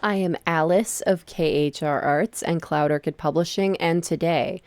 I am Alice of KHR Arts and Cloud Orchid Publishing, and today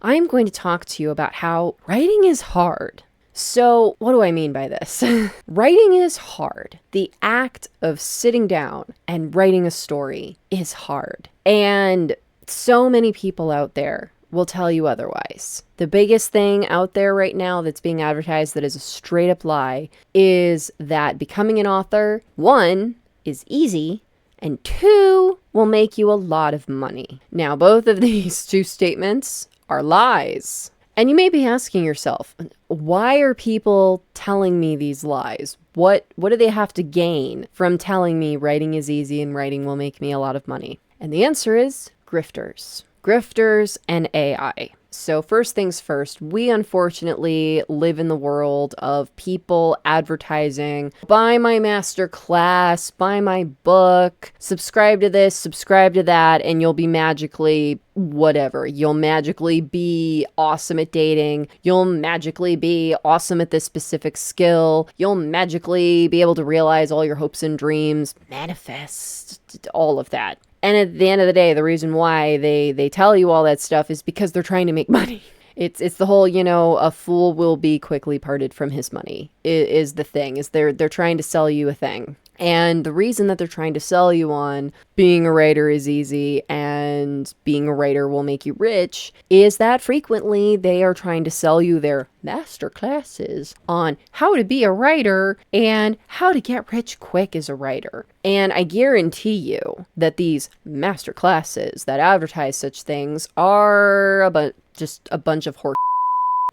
I am going to talk to you about how writing is hard. So, what do I mean by this? Writing is hard. The act of sitting down and writing a story is hard. And so many people out there will tell you otherwise. The biggest thing out there right now that's being advertised that is a straight up lie is that becoming an author, one, is easy, and two, will make you a lot of money. Now, both of these two statements are lies. And you may be asking yourself, why are people telling me these lies? What do they have to gain from telling me writing is easy and writing will make me a lot of money? And the answer is grifters. Grifters and AI. So first things first, we unfortunately live in the world of people advertising, buy my master class, buy my book, subscribe to this, subscribe to that, and you'll be magically whatever. You'll magically be awesome at dating. You'll magically be awesome at this specific skill. You'll magically be able to realize all your hopes and dreams, manifest, all of that. And at the end of the day, the reason why they tell you all that stuff is because they're trying to make money. It's the whole, a fool will be quickly parted from his money is the thing, is they're trying to sell you a thing. And the reason that they're trying to sell you on being a writer is easy and being a writer will make you rich is that frequently they are trying to sell you their master classes on how to be a writer and how to get rich quick as a writer. And I guarantee you that these master classes that advertise such things are just a bunch of horse.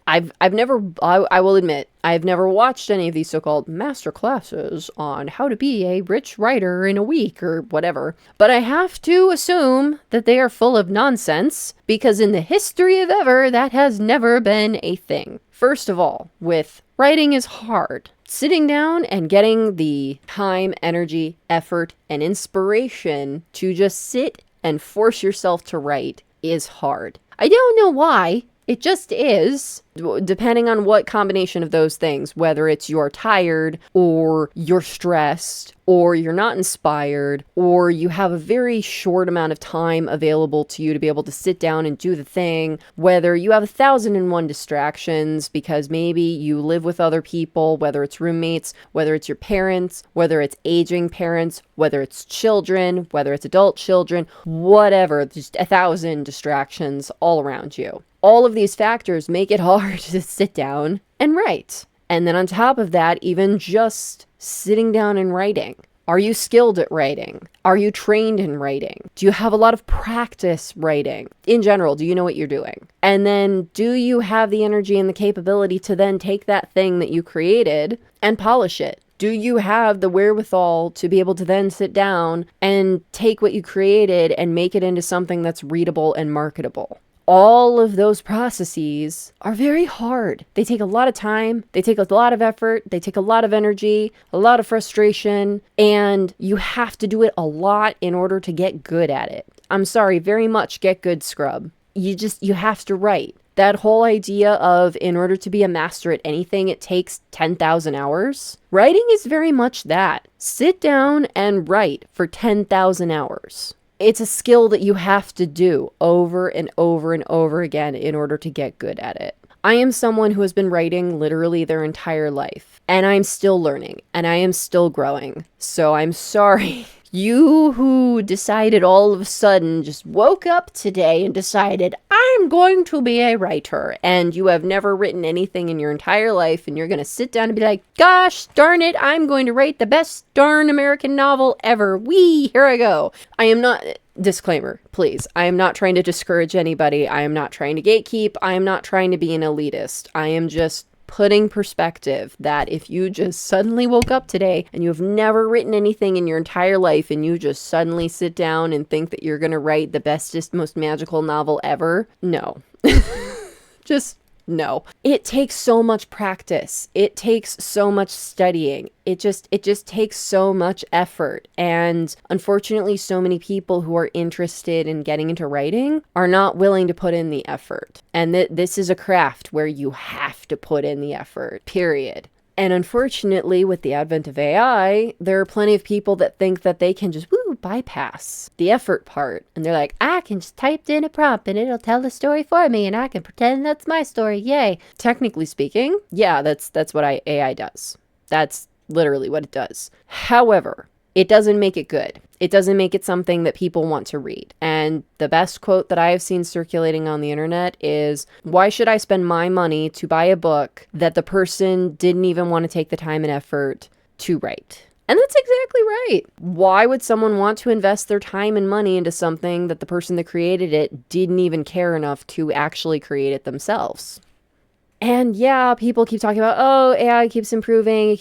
I've never, I will admit, I've never watched any of these so-called master classes on how to be a rich writer in a week or whatever, but I have to assume that they are full of nonsense because in the history of ever, that has never been a thing. First of all, with writing is hard. Sitting down and getting the time, energy, effort, and inspiration to just sit and force yourself to write is hard. I don't know why. It just is, depending on what combination of those things, whether it's you're tired or you're stressed or you're not inspired or you have a very short amount of time available to you to be able to sit down and do the thing, whether you have 1,001 distractions because maybe you live with other people, whether it's roommates, whether it's your parents, whether it's aging parents, whether it's children, whether it's adult children, whatever, just 1,000 distractions all around you. All of these factors make it hard to sit down and write. And then on top of that, even just sitting down and writing. Are you skilled at writing? Are you trained in writing? Do you have a lot of practice writing? In general, do you know what you're doing? And then do you have the energy and the capability to then take that thing that you created and polish it? Do you have the wherewithal to be able to then sit down and take what you created and make it into something that's readable and marketable? All of those processes are very hard. They take a lot of time, they take a lot of effort, they take a lot of energy, a lot of frustration, and you have to do it a lot in order to get good at it. I'm sorry, very much get good, scrub. You have to write. That whole idea of in order to be a master at anything, it takes 10,000 hours. Writing is very much that. Sit down and write for 10,000 hours. It's a skill that you have to do over and over and over again in order to get good at it. I am someone who has been writing literally their entire life, and I'm still learning, and I am still growing. So I'm sorry. You who decided all of a sudden, just woke up today and decided, I'm going to be a writer, and you have never written anything in your entire life, and you're going to sit down and be like, gosh darn it, I'm going to write the best darn American novel ever. Here I go. I am not... Disclaimer, please. I am not trying to discourage anybody. I am not trying to gatekeep. I am not trying to be an elitist. I am just putting perspective that if you just suddenly woke up today and you have never written anything in your entire life and you just suddenly sit down and think that you're going to write the bestest, most magical novel ever, no. Just no. It takes so much practice. It takes so much studying. It just takes so much effort. And unfortunately, so many people who are interested in getting into writing are not willing to put in the effort. And this is a craft where you have to put in the effort, period. And unfortunately, with the advent of AI, there are plenty of people that think that they can just bypass the effort part. And they're like, I can just type in a prompt and it'll tell the story for me and I can pretend that's my story. Yay. Technically speaking, yeah, that's what AI does. That's literally what it does. However, it doesn't make it good. It doesn't make it something that people want to read. And the best quote that I have seen circulating on the internet is, why should I spend my money to buy a book that the person didn't even want to take the time and effort to write? And that's exactly right. Why would someone want to invest their time and money into something that the person that created it didn't even care enough to actually create it themselves? And yeah, people keep talking about, oh, AI keeps improving,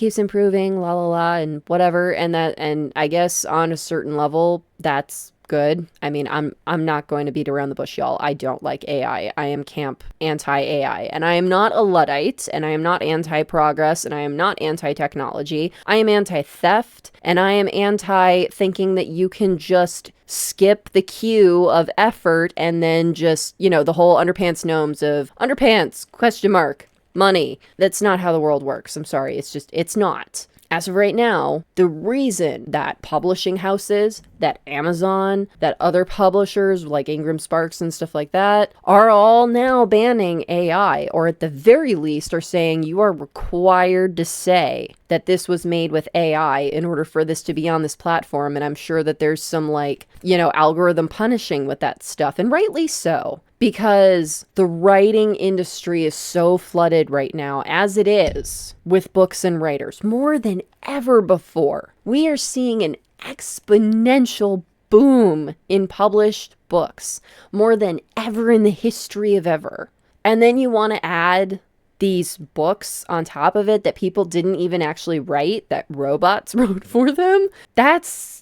la la la, and whatever. And I guess on a certain level, that's good. I mean, I'm not going to beat around the bush, y'all. I don't like AI. I am camp anti-AI. And I am not a Luddite, and I am not anti-progress, and I am not anti-technology. I am anti-theft, and I am anti-thinking that you can just skip the queue of effort and then just, the whole underpants gnomes of underpants, question mark, money. That's not how the world works. I'm sorry. It's not. As of right now, the reason that publishing houses, that Amazon, that other publishers like Ingram Sparks and stuff like that are all now banning AI, or at the very least are saying you are required to say that this was made with AI in order for this to be on this platform. And I'm sure that there's some algorithm punishing with that stuff, and rightly so. Because the writing industry is so flooded right now, as it is, with books and writers, more than ever before. We are seeing an exponential boom in published books, more than ever in the history of ever. And then you want to add these books on top of it that people didn't even actually write, that robots wrote for them?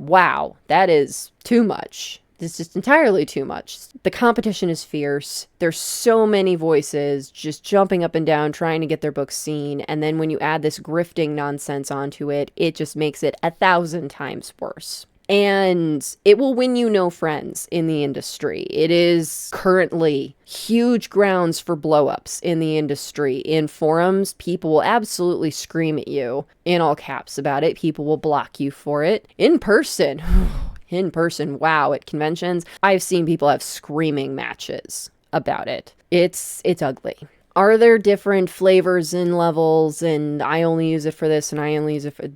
Wow, that is too much. It's just entirely too much. The competition is fierce. There's so many voices just jumping up and down trying to get their books seen. And then when you add this grifting nonsense onto it, it just makes it 1,000 times worse. And it will win you no friends in the industry. It is currently huge grounds for blowups in the industry. In forums, people will absolutely scream at you in all caps about it. People will block you for it. In person, wow, at conventions, I've seen people have screaming matches about it. It's ugly. Are there different flavors and levels, and I only use it for this and I only use it for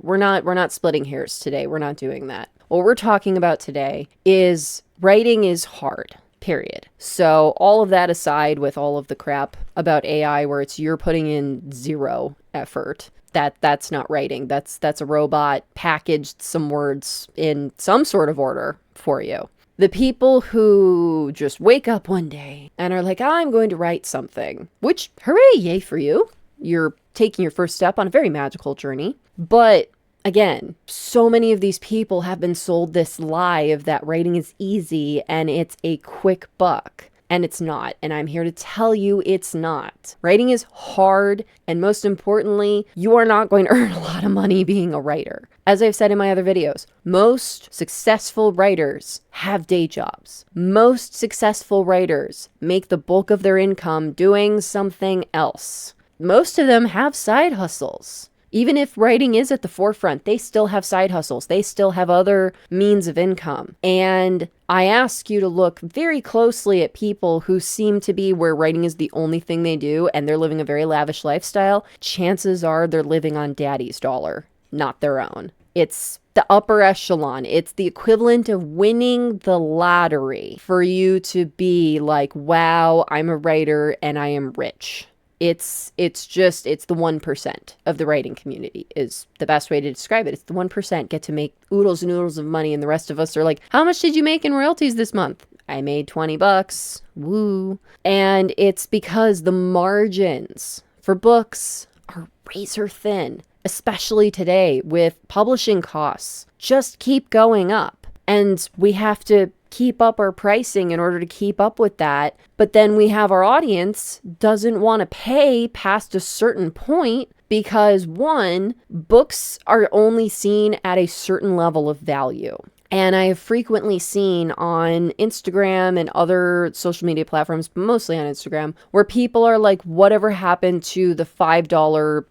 we're not splitting hairs today. We're not doing that. What we're talking about today is writing is hard. Period. So all of that aside, with all of the crap about AI where it's you're putting in zero effort, that's not writing. That's a robot packaged some words in some sort of order for you. The people who just wake up one day and are like, I'm going to write something, which, hooray, yay for you. You're taking your first step on a very magical journey. But again, so many of these people have been sold this lie of that writing is easy and it's a quick buck. And it's not. And I'm here to tell you it's not. Writing is hard. And most importantly, you are not going to earn a lot of money being a writer. As I've said in my other videos, most successful writers have day jobs. Most successful writers make the bulk of their income doing something else. Most of them have side hustles. Even if writing is at the forefront, they still have side hustles. They still have other means of income. And I ask you to look very closely at people who seem to be where writing is the only thing they do and they're living a very lavish lifestyle. Chances are they're living on daddy's dollar, not their own. It's the upper echelon. It's the equivalent of winning the lottery for you to be like, wow, I'm a writer and I am rich. It's the 1% of the writing community is the best way to describe it. It's the 1% get to make oodles and oodles of money, and the rest of us are like, how much did you make in royalties this month? I made $20. Woo. And it's because the margins for books are razor thin, especially today with publishing costs just keep going up. And we have to keep up our pricing in order to keep up with that. But then we have our audience doesn't want to pay past a certain point because, one, books are only seen at a certain level of value. And I have frequently seen on Instagram and other social media platforms, but mostly on Instagram, where people are like, whatever happened to the $5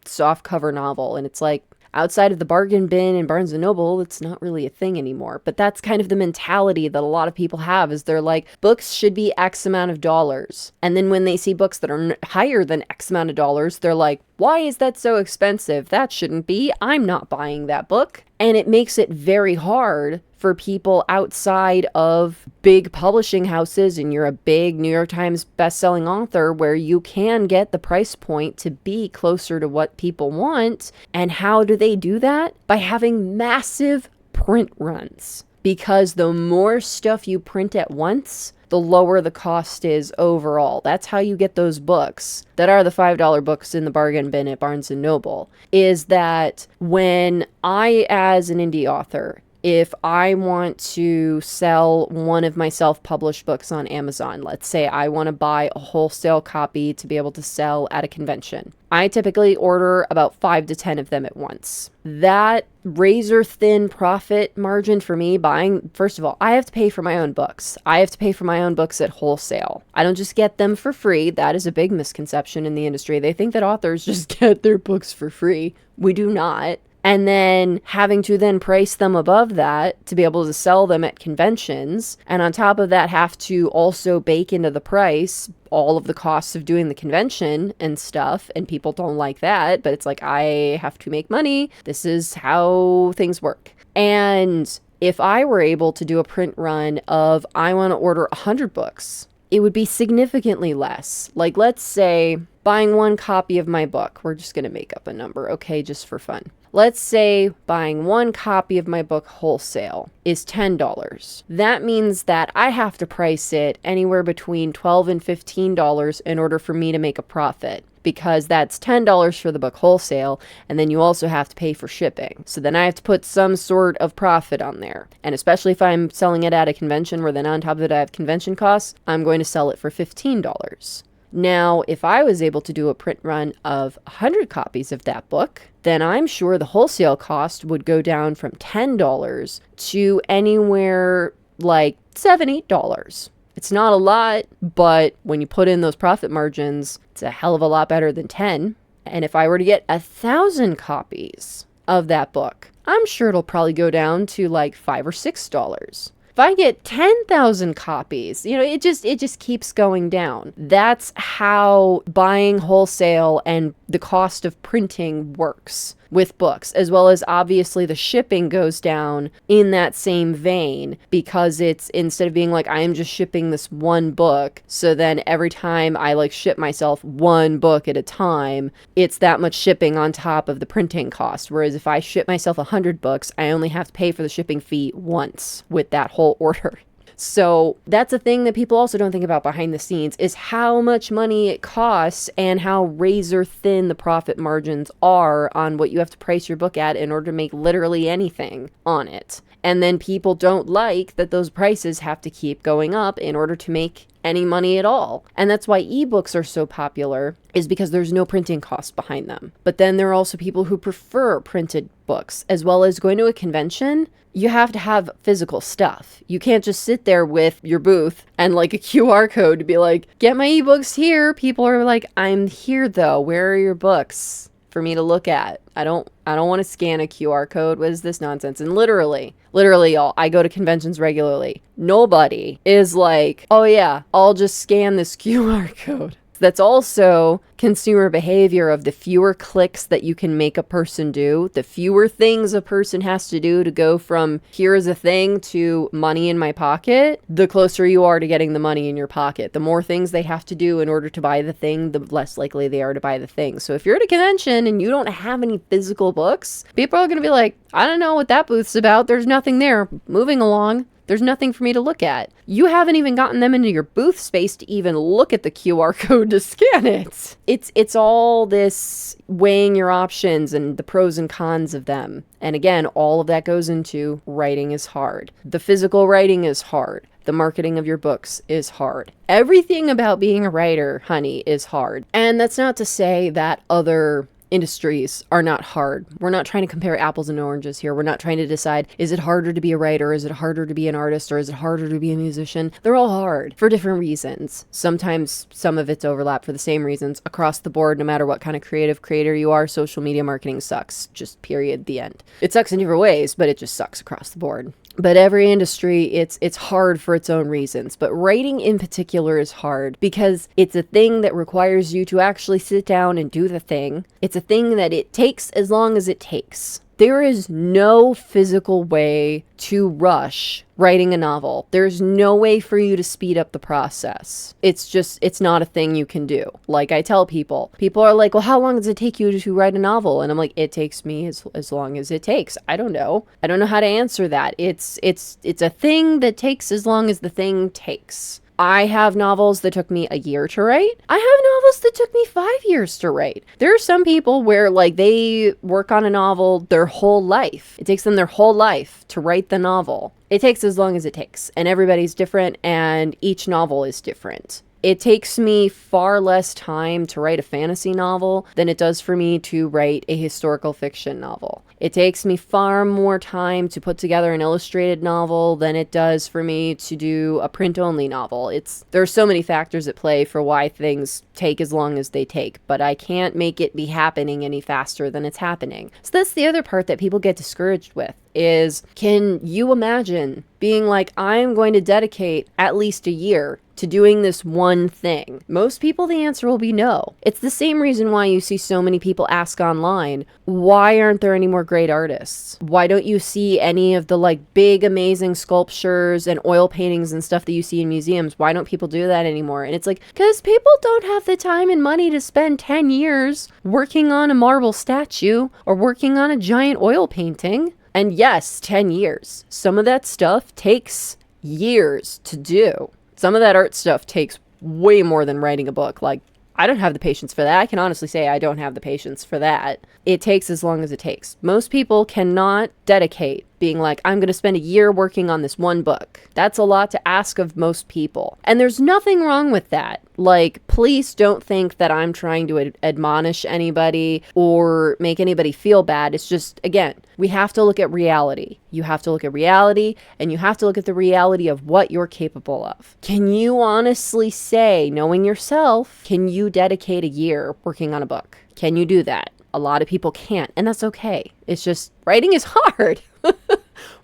softcover novel? And it's like, outside of the bargain bin in Barnes & Noble, it's not really a thing anymore. But that's kind of the mentality that a lot of people have, is they're like, books should be X amount of dollars. And then when they see books that are higher than X amount of dollars, they're like, why is that so expensive? That shouldn't be. I'm not buying that book. And it makes it very hard for people outside of big publishing houses, and you're a big New York Times bestselling author, where you can get the price point to be closer to what people want. And how do they do that? By having massive print runs. Because the more stuff you print at once, the lower the cost is overall. That's how you get those books that are the $5 books in the bargain bin at Barnes & Noble, is that when I, as an indie author, if I want to sell one of my self-published books on Amazon, let's say I want to buy a wholesale copy to be able to sell at a convention, I typically order about 5 to 10 of them at once. That razor thin profit margin for me buying, first of all, I have to pay for my own books. I have to pay for my own books at wholesale. I don't just get them for free. That is a big misconception in the industry. They think that authors just get their books for free. We do not. And then having to then price them above that to be able to sell them at conventions. And on top of that, have to also bake into the price all of the costs of doing the convention and stuff. And people don't like that, but it's like, I have to make money. This is how things work. And if I were able to do a print run of, I want to order 100 books, it would be significantly less. Like, let's say buying one copy of my book. We're just going to make up a number, okay, just for fun. Let's say buying one copy of my book wholesale is $10. That means that I have to price it anywhere between $12 and $15 in order for me to make a profit, because that's $10 for the book wholesale, and then you also have to pay for shipping. So then I have to put some sort of profit on there. And especially if I'm selling it at a convention, where then on top of it I have convention costs, I'm going to sell it for $15. Now, if I was able to do a print run of 100 copies of that book, then I'm sure the wholesale cost would go down from $10 to anywhere like $7, $8. It's not a lot, but when you put in those profit margins, it's a hell of a lot better than 10. And if I were to get 1,000 copies of that book, I'm sure it'll probably go down to like $5 or $6. If I get 10,000 copies, it just keeps going down. That's how buying wholesale and the cost of printing works with books, as well as obviously the shipping goes down in that same vein, because it's, instead of being like, I am just shipping this one book, so then every time I like ship myself one book at a time, it's that much shipping on top of the printing cost. Whereas if I ship myself 100 books, I only have to pay for the shipping fee once with that whole order. So that's a thing that people also don't think about behind the scenes, is how much money it costs and how razor thin the profit margins are on what you have to price your book at in order to make literally anything on it. And then people don't like that those prices have to keep going up in order to make any money at all. And that's why ebooks are so popular, is because there's no printing cost behind them. But then there are also people who prefer printed books, as well as going to a convention. You have to have physical stuff. You can't just sit there with your booth and like a QR code to be like, get my ebooks here. People are like, I'm here though. Where are your books for me to look at? I don't want to scan a QR code. What is this nonsense? And literally, y'all, I go to conventions regularly. Nobody is like, oh yeah, I'll just scan this QR code. That's also consumer behavior of the fewer clicks that you can make a person do, the fewer things a person has to do to go from here is a thing to money in my pocket, the closer you are to getting the money in your pocket. The more things they have to do in order to buy the thing, the less likely they are to buy the thing. So if you're at a convention and you don't have any physical books, people are going to be like, I don't know what that booth's about. There's nothing there. Moving along. There's nothing for me to look at. You haven't even gotten them into your booth space to even look at the QR code to scan it. It's all this weighing your options and the pros and cons of them. And again, all of that goes into writing is hard. The physical writing is hard. The marketing of your books is hard. Everything about being a writer, honey, is hard. And that's not to say that other industries are not hard. We're not trying to compare apples and oranges here. We're not trying to decide, is it harder to be a writer? Is it harder to be an artist? Or is it harder to be a musician? They're all hard for different reasons. Sometimes some of it's overlap for the same reasons. Across the board, no matter what kind of creative creator you are, social media marketing sucks. Just period, the end. It sucks in different ways, but it just sucks across the board. But every industry, it's hard for its own reasons. But writing in particular is hard because it's a thing that requires you to actually sit down and do the thing. It's a thing that it takes as long as it takes. There is no physical way to rush writing a novel. There's no way for you to speed up the process. It's not a thing you can do. Like I tell people are like, well, how long does it take you to write a novel? And I'm like, it takes me as long as it takes. I don't know how to answer that. It's a thing that takes as long as the thing takes. I have novels that took me a year to write. I have novels that took me 5 years to write. There are some people where like they work on a novel their whole life. It takes them their whole life to write the novel. It takes as long as it takes, and everybody's different, and each novel is different. It takes me far less time to write a fantasy novel than it does for me to write a historical fiction novel. It takes me far more time to put together an illustrated novel than it does for me to do a print-only novel. There are so many factors at play for why things take as long as they take, but I can't make it be happening any faster than it's happening. So that's the other part that people get discouraged with, is can you imagine being like, I'm going to dedicate at least a year to doing this one thing? Most people, the answer will be no. It's the same reason why you see so many people ask online, why aren't there any more great artists? Why don't you see any of the like big, amazing sculptures and oil paintings and stuff that you see in museums? Why don't people do that anymore? And it's like, because people don't have the time and money to spend 10 years working on a marble statue or working on a giant oil painting. And yes, 10 years. Some of that stuff takes years to do. Some of that art stuff takes way more than writing a book. Like, I don't have the patience for that. I can honestly say I don't have the patience for that. It takes as long as it takes. Most people cannot dedicate being like, I'm going to spend a year working on this one book. That's a lot to ask of most people. And there's nothing wrong with that. Like, please don't think that I'm trying to admonish anybody or make anybody feel bad. It's just, again, we have to look at reality. You have to look at reality, and you have to look at the reality of what you're capable of. Can you honestly say, knowing yourself, can you dedicate a year working on a book? Can you do that? A lot of people can't, and that's okay. It's just, writing is hard.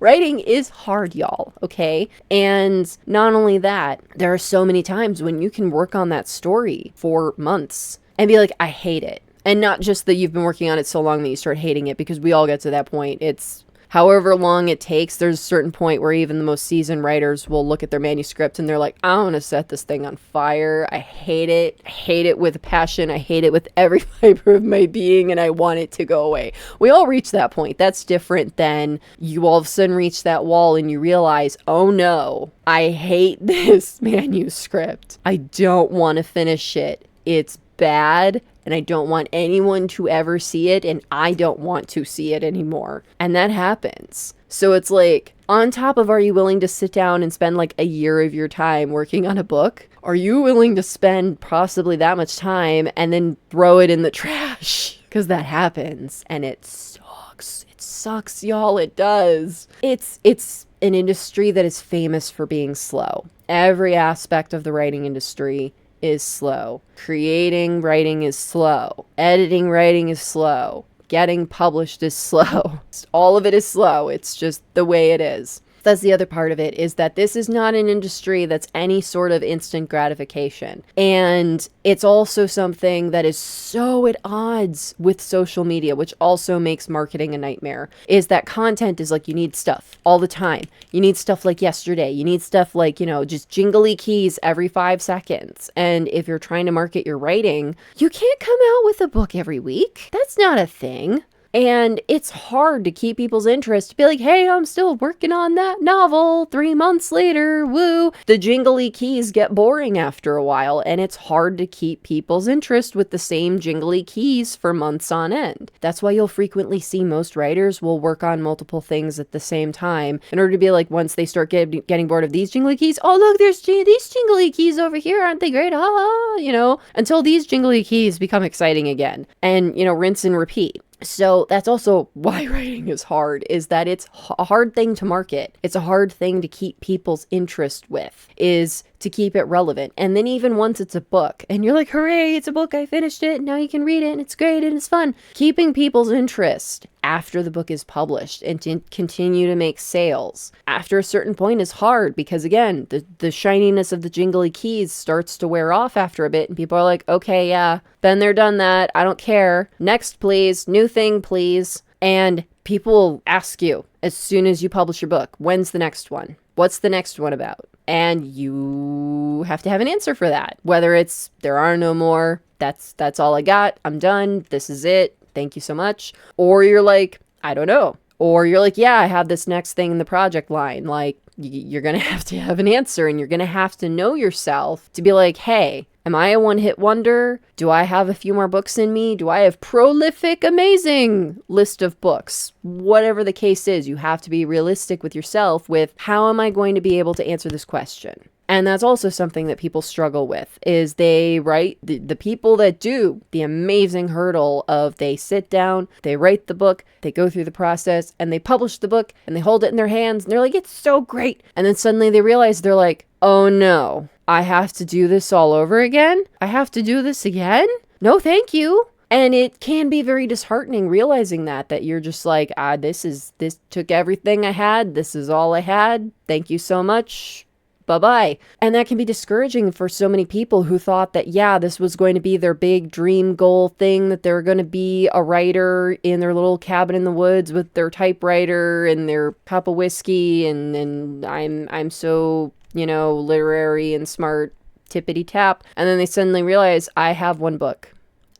Writing is hard, y'all, okay? And not only that, there are so many times when you can work on that story for months and be like, I hate it. And not just that you've been working on it so long that you start hating it, because we all get to that point. It's however long it takes. There's a certain point where even the most seasoned writers will look at their manuscript and they're like, I want to set this thing on fire. I hate it. I hate it with passion. I hate it with every fiber of my being, and I want it to go away. We all reach that point. That's different than you all of a sudden reach that wall and you realize, oh no, I hate this manuscript. I don't want to finish it. It's bad. And I don't want anyone to ever see it, and I don't want to see it anymore. And that happens. So it's like, on top of, are you willing to sit down and spend like a year of your time working on a book? Are you willing to spend possibly that much time and then throw it in the trash? Because that happens, and it sucks. It sucks, y'all. It does. It's an industry that is famous for being slow. Every aspect of the writing industry is slow. Creating writing is slow. Editing writing is slow. Getting published is slow. All of it is slow. It's just the way it is. That's the other part of it, is that this is not an industry that's any sort of instant gratification. And it's also something that is so at odds with social media, which also makes marketing a nightmare, is that content is like, you need stuff all the time. You need stuff like yesterday. You need stuff like, just jingly keys every 5 seconds. And if you're trying to market your writing, you can't come out with a book every week. That's not a thing. And it's hard to keep people's interest to be like, hey, I'm still working on that novel 3 months later, woo. The jingly keys get boring after a while, and it's hard to keep people's interest with the same jingly keys for months on end. That's why you'll frequently see most writers will work on multiple things at the same time in order to be like, once they start getting bored of these jingly keys, oh, look, there's these jingly keys over here. Aren't they great? Ah, until these jingly keys become exciting again. And, rinse and repeat. So that's also why writing is hard, is that it's a hard thing to market. It's a hard thing to keep people's interest with, is to keep it relevant. And then even once it's a book and you're like, hooray, it's a book, I finished it, now you can read it and it's great and it's fun. Keeping people's interest after the book is published and to continue to make sales after a certain point is hard because, again, the shininess of the jingly keys starts to wear off after a bit and people are like, okay, yeah, been there, done that, I don't care. Next, please. New thing, please. And people will ask you as soon as you publish your book, when's the next one? What's the next one about? And you have to have an answer for that. Whether it's, there are no more, that's all I got, I'm done, this is it, thank you so much. Or you're like, I don't know. Or you're like, yeah, I have this next thing in the project line. Like, you're going to have an answer, and you're going to have to know yourself to be like, hey, am I a one-hit wonder? Do I have a few more books in me? Do I have prolific, amazing list of books? Whatever the case is, you have to be realistic with yourself with, how am I going to be able to answer this question? And that's also something that people struggle with, is they write, the people that do the amazing hurdle of they sit down, they write the book, they go through the process, and they publish the book, and they hold it in their hands, and they're like, it's so great. And then suddenly they realize, they're like, oh no, I have to do this all over again? I have to do this again? No, thank you. And it can be very disheartening realizing that you're just like, this took everything I had. This is all I had. Thank you so much. Bye-bye. And that can be discouraging for so many people who thought that, yeah, this was going to be their big dream goal thing, that they're going to be a writer in their little cabin in the woods with their typewriter and their cup of whiskey, and I'm so, literary and smart, tippity tap. And then they suddenly realize, I have one book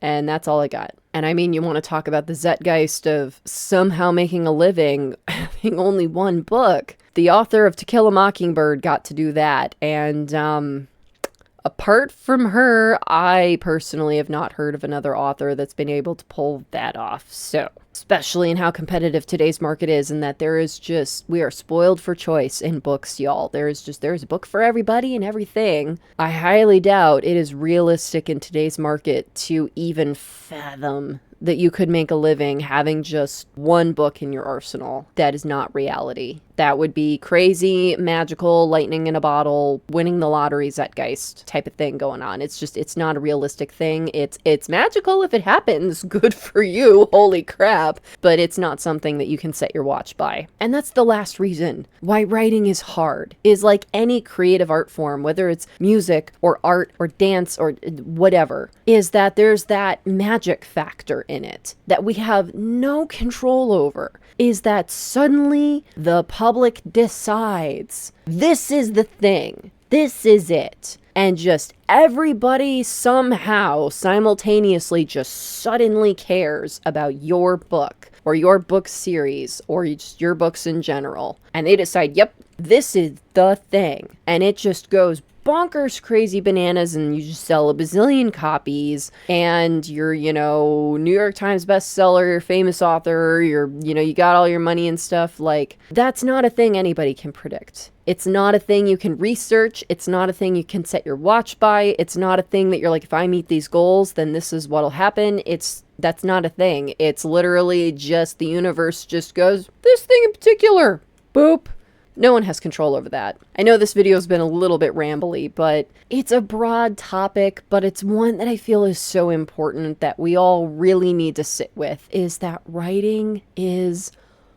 and that's all I got. And I mean, you want to talk about the zeitgeist of somehow making a living having only one book. The author of To Kill a Mockingbird got to do that. And apart from her, I personally have not heard of another author that's been able to pull that off. So, especially in how competitive today's market is, and that we are spoiled for choice in books, y'all. There's a book for everybody and everything. I highly doubt it is realistic in today's market to even fathom that you could make a living having just one book in your arsenal. That is not reality. That would be crazy, magical, lightning in a bottle, winning the lottery zeitgeist type of thing going on. It's not a realistic thing. It's magical if it happens. Good for you. Holy crap. But it's not something that you can set your watch by. And that's the last reason why writing is hard, is like any creative art form, whether it's music or art or dance or whatever, is that there's that magic factor in it that we have no control over. Is that suddenly the public decides this is the thing, this is it, and just everybody somehow simultaneously just suddenly cares about your book or your book series or just your books in general, and they decide, yep, this is the thing, and it just goes bonkers crazy bananas, and you just sell a bazillion copies, and you're, New York Times bestseller, you're a famous author, you got all your money and stuff. Like, that's not a thing anybody can predict. It's not a thing you can research. It's not a thing you can set your watch by. It's not a thing that you're like, if I meet these goals, then this is what'll happen. That's not a thing. It's literally just the universe just goes, this thing in particular, boop. No one has control over that. I know this video has been a little bit rambly, but it's a broad topic, but it's one that I feel is so important that we all really need to sit with, is that writing is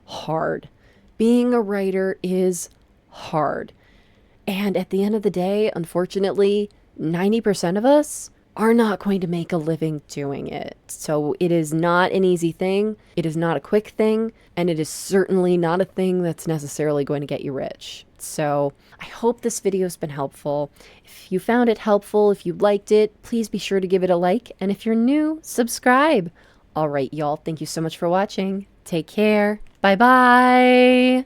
hard. Being a writer is hard. And at the end of the day, unfortunately, 90% of us are not going to make a living doing it. So it is not an easy thing. It is not a quick thing. And it is certainly not a thing that's necessarily going to get you rich. So I hope this video has been helpful. If you found it helpful, if you liked it, please be sure to give it a like. And if you're new, subscribe. All right, y'all. Thank you so much for watching. Take care. Bye-bye.